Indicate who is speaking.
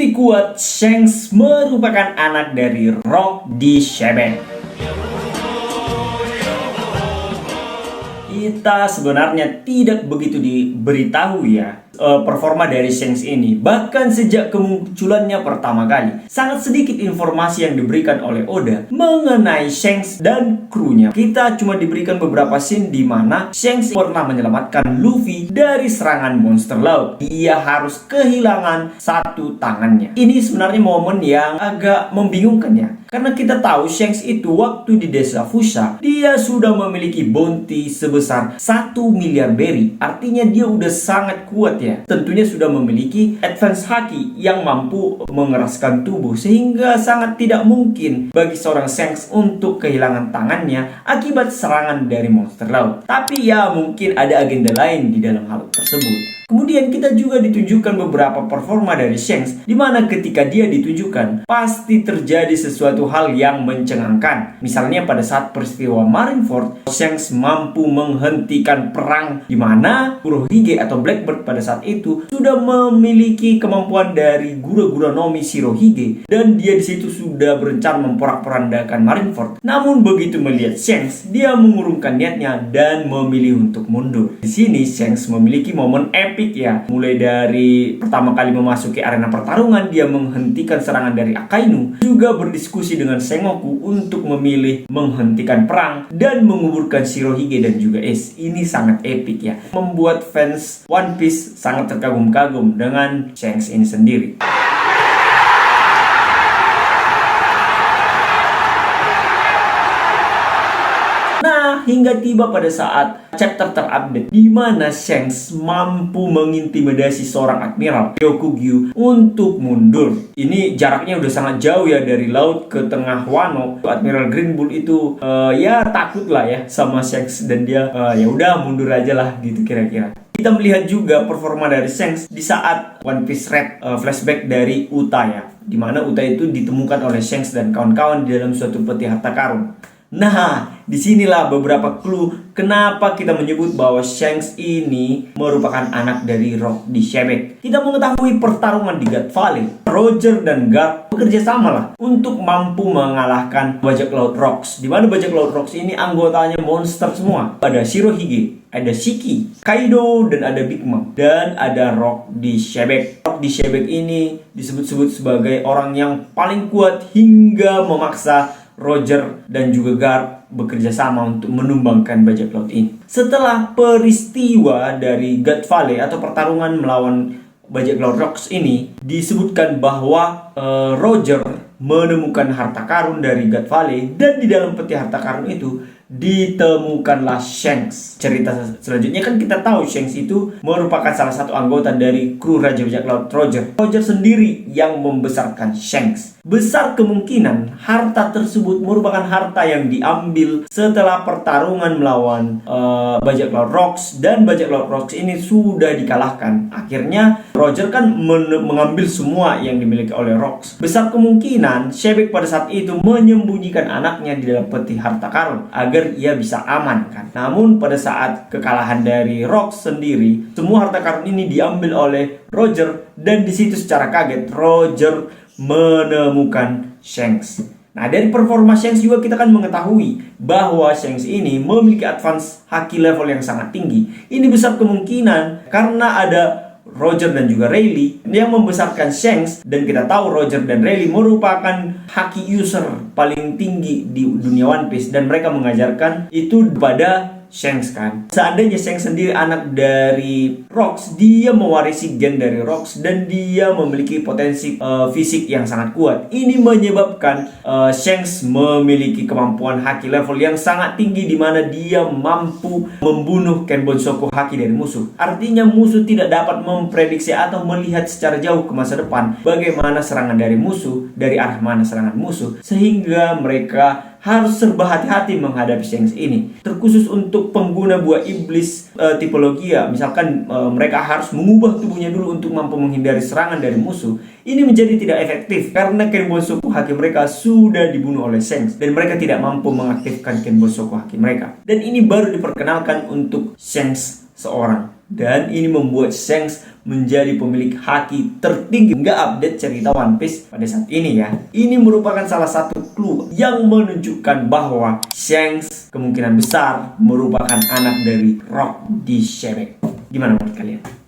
Speaker 1: Bukti kuat Shanks merupakan anak dari Rock di Shebek. Kita sebenarnya tidak begitu diberitahu ya performa dari Shanks ini. Bahkan sejak kemunculannya pertama kali, sangat sedikit informasi yang diberikan oleh Oda mengenai Shanks dan krunya. Kita cuma diberikan beberapa scene di mana Shanks pernah menyelamatkan Luffy dari serangan monster laut. Dia harus kehilangan satu tangannya. Ini sebenarnya momen yang agak membingungkan ya, karena kita tahu Shanks itu waktu di desa Fushah, dia sudah memiliki bounty sebesar 1 miliar berry. Artinya dia udah sangat kuat ya. Tentunya sudah memiliki advance haki yang mampu mengeraskan tubuh, sehingga sangat tidak mungkin bagi seorang Shanks untuk kehilangan tangannya akibat serangan dari monster laut. Tapi ya mungkin ada agenda lain di dalam hal tersebut. Kemudian kita juga ditunjukkan beberapa performa dari Shanks, dimana ketika dia ditunjukkan pasti terjadi sesuatu hal yang mencengangkan. Misalnya pada saat peristiwa Marineford, Shanks mampu menghentikan perang, dimana Kurohige atau Blackbird pada saat itu sudah memiliki kemampuan dari Gura-Gura no Mi Shirohige, dan dia di situ sudah berencana memporak-porandakan Marineford. Namun begitu melihat Shanks, dia mengurungkan niatnya dan memilih untuk mundur. Di sini Shanks memiliki momen epic ya, mulai dari pertama kali memasuki arena pertarungan, dia menghentikan serangan dari Akainu, juga berdiskusi dengan Sengoku untuk memilih menghentikan perang dan menguburkan Shirohige dan juga Ace. Ini sangat epic ya, membuat fans One Piece sangat terkagum-kagum dengan Shanks ini sendiri. Hingga tiba pada saat chapter terupdate di mana Shanks mampu mengintimidasi seorang admiral Ryokugyu untuk mundur. Ini jaraknya udah sangat jauh ya, dari laut ke tengah Wano. Admiral Green Bull itu ya takut lah ya sama Shanks, dan dia ya udah mundur aja lah gitu kira-kira. Kita melihat juga performa dari Shanks di saat One Piece Red flashback dari Uta ya, dimana Uta itu ditemukan oleh Shanks dan kawan-kawan di dalam suatu peti harta karun. Nah, disinilah beberapa clue kenapa kita menyebut bahwa Shanks ini merupakan anak dari Rock di Shebek. Kita mengetahui pertarungan di God Valley, Roger dan Garp bekerja sama lah untuk mampu mengalahkan bajak laut Rocks, di mana bajak laut Rocks ini anggotanya monster semua. Ada Shirohige, ada Shiki, Kaido, dan ada Big Mom, dan ada Rock di Shebek. Rock di Shebek ini disebut-sebut sebagai orang yang paling kuat hingga memaksa Roger dan juga Garp bekerja sama untuk menumbangkan bajak laut ini. Setelah peristiwa dari God Valley atau pertarungan melawan bajak laut Rocks ini, disebutkan bahwa Roger menemukan harta karun dari God Valley, dan di dalam peti harta karun itu ditemukanlah Shanks. Cerita selanjutnya kan kita tahu Shanks itu merupakan salah satu anggota dari kru Raja Bajak Laut Roger. Roger sendiri yang membesarkan Shanks. Besar kemungkinan harta tersebut merupakan harta yang diambil setelah pertarungan melawan bajak laut Rocks, dan bajak laut Rocks ini sudah dikalahkan. Akhirnya Roger kan mengambil semua yang dimiliki oleh Rocks. Besar kemungkinan Shebek pada saat itu menyembunyikan anaknya di dalam peti harta karun agar ia bisa aman kan. Namun pada saat kekalahan dari Rocks sendiri, semua harta karun ini diambil oleh Roger, dan di situ secara kaget Roger menemukan Shanks. Nah, dari performa Shanks juga kita kan mengetahui bahwa Shanks ini memiliki advance haki level yang sangat tinggi. Ini besar kemungkinan karena ada Roger dan juga Rayleigh yang membesarkan Shanks, dan kita tahu Roger dan Rayleigh merupakan haki user paling tinggi di dunia One Piece, dan mereka mengajarkan itu kepada Shanks kan. Seandainya Shanks sendiri anak dari Rocks, dia mewarisi gen dari Rocks, dan dia memiliki potensi fisik yang sangat kuat. Ini menyebabkan Shanks memiliki kemampuan haki level yang sangat tinggi, di mana dia mampu membunuh Kenbon-Soku haki dari musuh. Artinya musuh tidak dapat memprediksi atau melihat secara jauh ke masa depan bagaimana serangan dari musuh, dari arah mana serangan musuh, sehingga mereka harus serba hati-hati menghadapi Shanks ini. Terkhusus untuk pengguna buah iblis tipologia, misalkan mereka harus mengubah tubuhnya dulu untuk mampu menghindari serangan dari musuh. Ini menjadi tidak efektif karena Kenbon-Soku haki mereka sudah dibunuh oleh Shanks, dan mereka tidak mampu mengaktifkan Kenbon-Soku haki mereka. Dan ini baru diperkenalkan untuk Shanks seorang. Dan ini membuat Shanks menjadi pemilik haki tertinggi hingga update cerita One Piece pada saat ini ya. Ini merupakan salah satu clue yang menunjukkan bahwa Shanks kemungkinan besar merupakan anak dari Rock D. Shebek. Gimana menurut kalian?